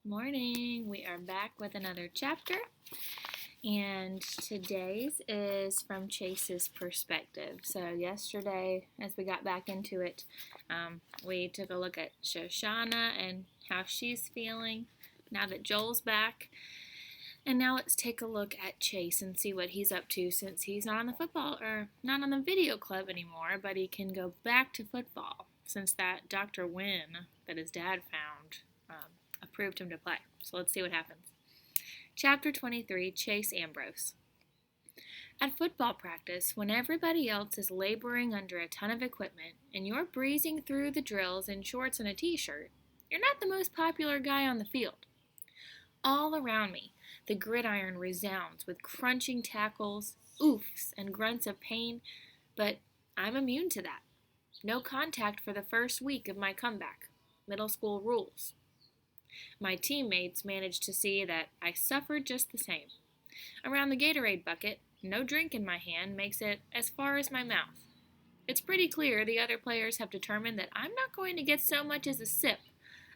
Morning. We are back with another chapter, and today's is from Chase's perspective. So yesterday, as we got back into it, we took a look at Shoshana and how she's feeling now that Joel's back. And now let's take a look at Chase and see what he's up to since he's not on the football or not on the video club anymore, but he can go back to football since that Dr. Wynn that his dad found approved him to play. So let's see what happens. Chapter 23, Chase Ambrose. At football practice, when everybody else is laboring under a ton of equipment and you're breezing through the drills in shorts and a t-shirt, you're not the most popular guy on the field. All around me, the gridiron resounds with crunching tackles, oofs, and grunts of pain, but I'm immune to that. No contact for the first week of my comeback. Middle school rules. My teammates managed to see that I suffered just the same. Around the Gatorade bucket, no drink in my hand makes it as far as my mouth. It's pretty clear the other players have determined that I'm not going to get so much as a sip,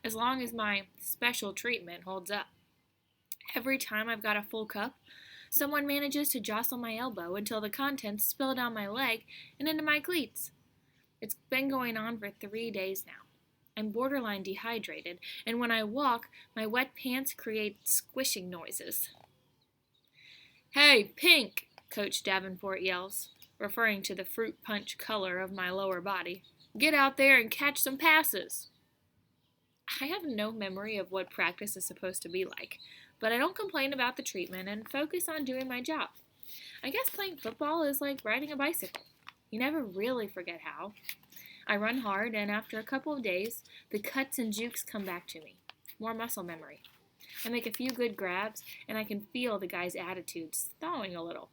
as long as my special treatment holds up. Every time I've got a full cup, someone manages to jostle my elbow until the contents spill down my leg and into my cleats. It's been going on for 3 days now. I'm borderline dehydrated, and when I walk, my wet pants create squishing noises. "Hey, Pink!" Coach Davenport yells, referring to the fruit punch color of my lower body. "Get out there and catch some passes!" I have no memory of what practice is supposed to be like, but I don't complain about the treatment and focus on doing my job. I guess playing football is like riding a bicycle. You never really forget how. I run hard, and after a couple of days, the cuts and jukes come back to me. More muscle memory. I make a few good grabs, and I can feel the guy's attitudes thawing a little.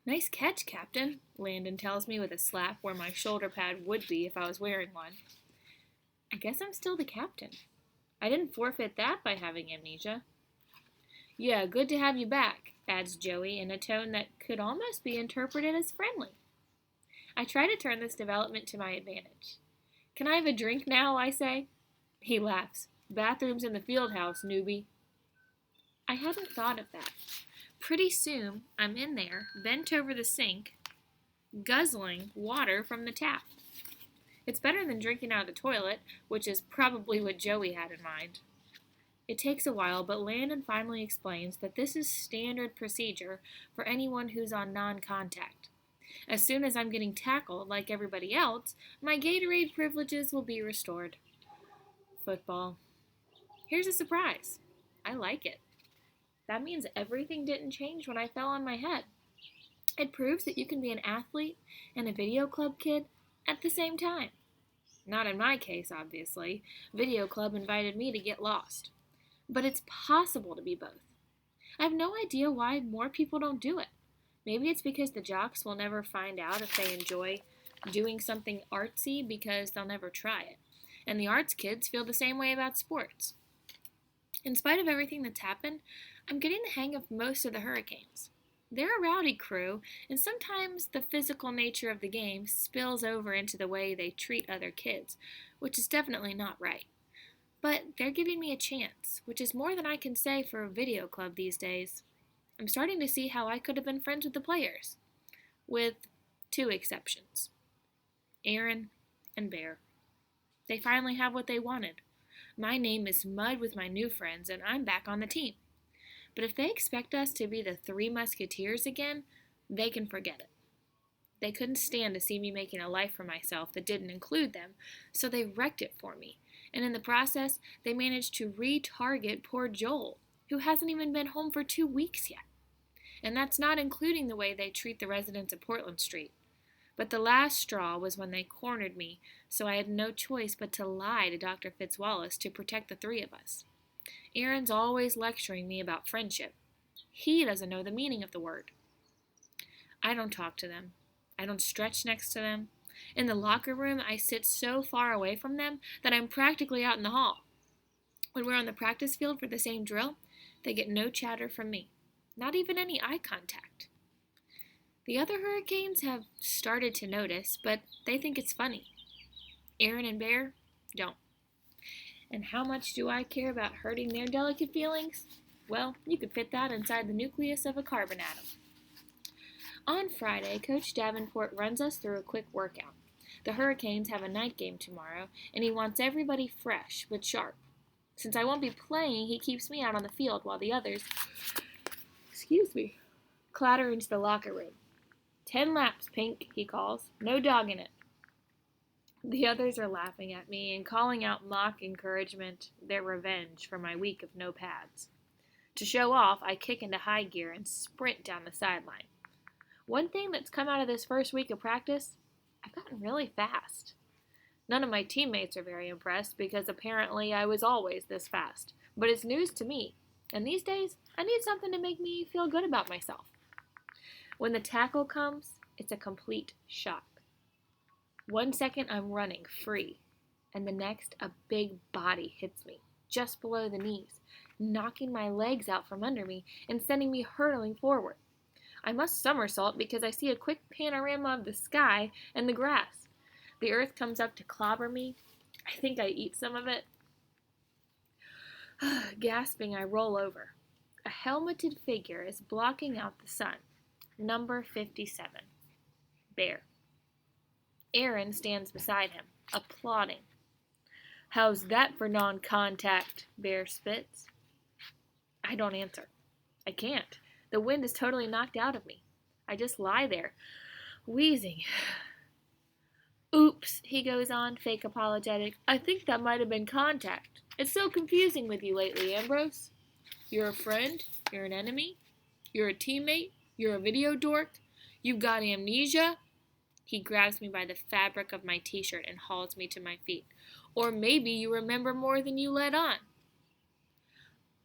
"Nice catch, Captain," Landon tells me with a slap where my shoulder pad would be if I was wearing one. I guess I'm still the captain. I didn't forfeit that by having amnesia. "Yeah, good to have you back," adds Joey in a tone that could almost be interpreted as friendly. I try to turn this development to my advantage. "Can I have a drink now?" I say. He laughs. "Bathrooms in the field house, newbie." I hadn't thought of that. Pretty soon, I'm in there, bent over the sink, guzzling water from the tap. It's better than drinking out of the toilet, which is probably what Joey had in mind. It takes a while, but Landon finally explains that this is standard procedure for anyone who's on non-contact. As soon as I'm getting tackled like everybody else, my Gatorade privileges will be restored. Football. Here's a surprise. I like it. That means everything didn't change when I fell on my head. It proves that you can be an athlete and a video club kid at the same time. Not in my case, obviously. Video club invited me to get lost. But it's possible to be both. I have no idea why more people don't do it. Maybe it's because the jocks will never find out if they enjoy doing something artsy because they'll never try it. And the arts kids feel the same way about sports. In spite of everything that's happened, I'm getting the hang of most of the Hurricanes. They're a rowdy crew, and sometimes the physical nature of the game spills over into the way they treat other kids, which is definitely not right. But they're giving me a chance, which is more than I can say for a video club these days. I'm starting to see how I could have been friends with the players, with 2 exceptions. Aaron and Bear. They finally have what they wanted. My name is mud with my new friends, and I'm back on the team. But if they expect us to be the 3 Musketeers again, they can forget it. They couldn't stand to see me making a life for myself that didn't include them, so they wrecked it for me. And in the process, they managed to retarget poor Joel, who hasn't even been home for 2 weeks yet. And that's not including the way they treat the residents of Portland Street. But the last straw was when they cornered me, so I had no choice but to lie to Dr. Fitzwallace to protect the 3 of us. Aaron's always lecturing me about friendship. He doesn't know the meaning of the word. I don't talk to them. I don't stretch next to them. In the locker room, I sit so far away from them that I'm practically out in the hall. When we're on the practice field for the same drill, they get no chatter from me. Not even any eye contact. The other Hurricanes have started to notice, but they think it's funny. Aaron and Bear don't. And how much do I care about hurting their delicate feelings? Well, you could fit that inside the nucleus of a carbon atom. On Friday, Coach Davenport runs us through a quick workout. The Hurricanes have a night game tomorrow, and he wants everybody fresh but sharp. Since I won't be playing, he keeps me out on the field while the others, clatter into the locker room. 10 laps, Pink, he calls. No dog in it. The others are laughing at me and calling out mock encouragement, their revenge for my week of no pads. To show off, I kick into high gear and sprint down the sideline. One thing that's come out of this first week of practice, I've gotten really fast. None of my teammates are very impressed because apparently I was always this fast. But it's news to me, and these days I need something to make me feel good about myself. When the tackle comes, it's a complete shock. 1 second I'm running free, and the next a big body hits me just below the knees, knocking my legs out from under me and sending me hurtling forward. I must somersault because I see a quick panorama of the sky and the grass. The earth comes up to clobber me. I think I eat some of it. Gasping, I roll over. A helmeted figure is blocking out the sun. Number 57. Bear. Aaron stands beside him, applauding. How's that for non-contact? Bear spits. I don't answer. I can't. The wind is totally knocked out of me. I just lie there, wheezing. Oops, he goes on, fake apologetic. I think that might have been contact. It's so confusing with you lately, Ambrose. You're a friend, you're an enemy, you're a teammate, you're a video dork, you've got amnesia. He grabs me by the fabric of my t-shirt and hauls me to my feet. Or maybe you remember more than you let on.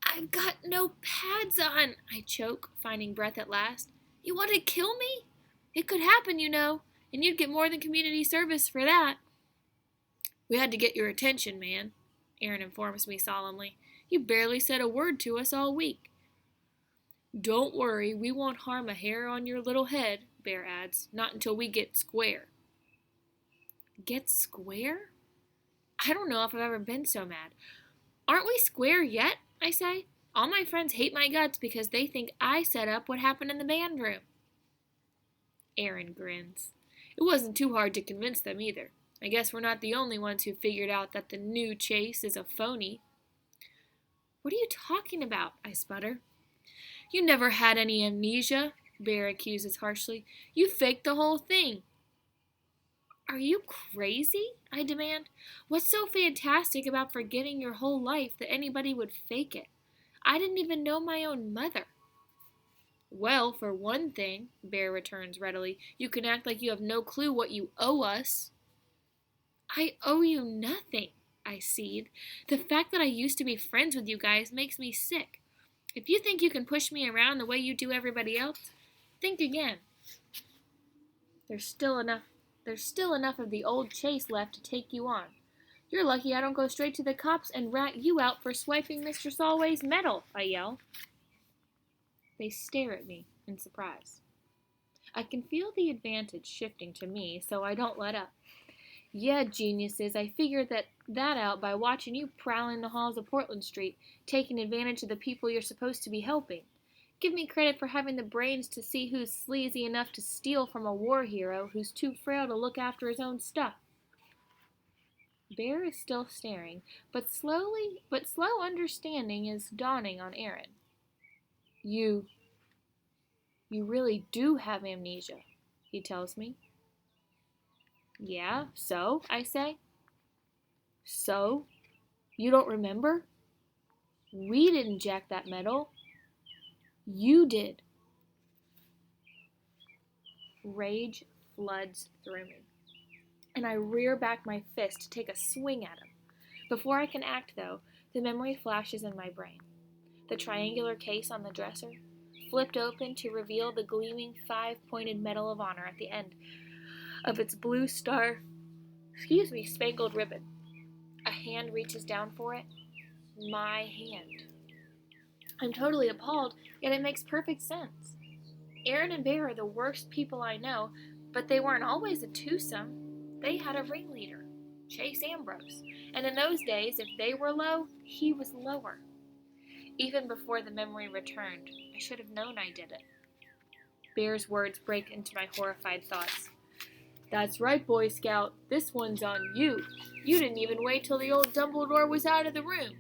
I've got no pads on, I choke, finding breath at last. You want to kill me? It could happen, you know, and you'd get more than community service for that. We had to get your attention, man, Aaron informs me solemnly. You barely said a word to us all week. Don't worry, we won't harm a hair on your little head, Bear adds, not until we get square. Get square? I don't know if I've ever been so mad. Aren't we square yet? I say. All my friends hate my guts because they think I set up what happened in the band room. Aaron grins. It wasn't too hard to convince them either. I guess we're not the only ones who figured out that the new Chase is a phony. What are you talking about? I sputter. You never had any amnesia, Bear accuses harshly. You faked the whole thing. Are you crazy? I demand. What's so fantastic about forgetting your whole life that anybody would fake it? I didn't even know my own mother. Well, for one thing, Bear returns readily, you can act like you have no clue what you owe us. I owe you nothing, I seethe. The fact that I used to be friends with you guys makes me sick. If you think you can push me around the way you do everybody else, think again. There's still enough of the old Chase left to take you on. You're lucky I don't go straight to the cops and rat you out for swiping Mr. Solway's medal, I yell. They stare at me in surprise. I can feel the advantage shifting to me, so I don't let up. Yeah, geniuses, I figured that out by watching you prowling the halls of Portland Street, taking advantage of the people you're supposed to be helping. Give me credit for having the brains to see who's sleazy enough to steal from a war hero who's too frail to look after his own stuff. Bear is still staring, but slow understanding is dawning on Aaron. You really do have amnesia, he tells me. Yeah, so, I say. So? You don't remember? We didn't jack that medal. You did. Rage floods through me, and I rear back my fist to take a swing at him. Before I can act, though, the memory flashes in my brain. The triangular case on the dresser, flipped open to reveal the gleaming 5-pointed Medal of Honor at the end of its blue spangled ribbon. A hand reaches down for it. My hand. I'm totally appalled, yet it makes perfect sense. Aaron and Bear are the worst people I know, but they weren't always a twosome. They had a ringleader. Chase Ambrose. And in those days, if they were low, he was lower. Even before the memory returned, I should have known I did it. Bear's words break into my horrified thoughts. That's right, Boy Scout. This one's on you. You didn't even wait till the old Dumbledore was out of the room.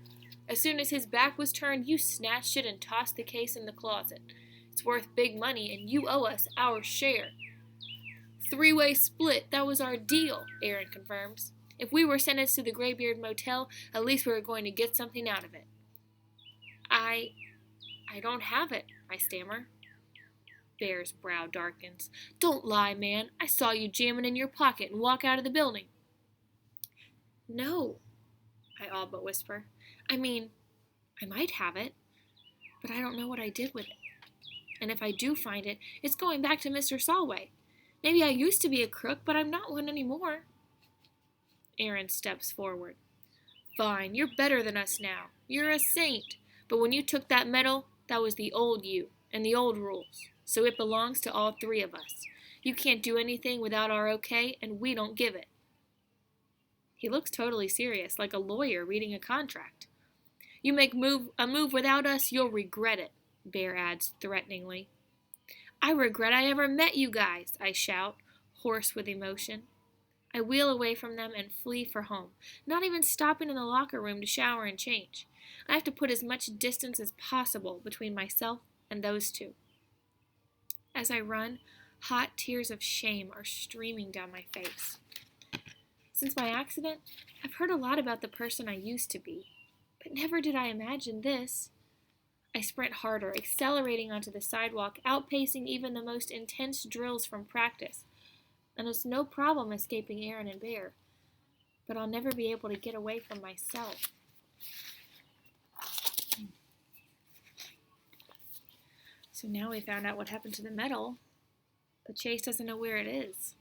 As soon as his back was turned, you snatched it and tossed the case in the closet. It's worth big money, and you owe us our share. 3-way split, that was our deal, Aaron confirms. If we were sentenced to the Greybeard Motel, at least we were going to get something out of it. I don't have it, I stammer. Bear's brow darkens. Don't lie, man. I saw you jam it in your pocket and walk out of the building. No, I all but whisper. I mean, I might have it, but I don't know what I did with it. And if I do find it, it's going back to Mr. Solway. Maybe I used to be a crook, but I'm not one anymore. Aaron steps forward. Fine, you're better than us now. You're a saint. But when you took that medal, that was the old you and the old rules. So it belongs to all 3 of us. You can't do anything without our okay, and we don't give it. He looks totally serious, like a lawyer reading a contract. You make a move without us, you'll regret it, Bear adds threateningly. I regret I ever met you guys, I shout, hoarse with emotion. I wheel away from them and flee for home, not even stopping in the locker room to shower and change. I have to put as much distance as possible between myself and those 2. As I run, hot tears of shame are streaming down my face. Since my accident, I've heard a lot about the person I used to be, but never did I imagine this. I sprint harder, accelerating onto the sidewalk, outpacing even the most intense drills from practice. And it's no problem escaping Aaron and Bear, but I'll never be able to get away from myself. So now we found out what happened to the medal, but Chase doesn't know where it is.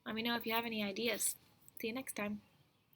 Let me know if you have any ideas. See you next time.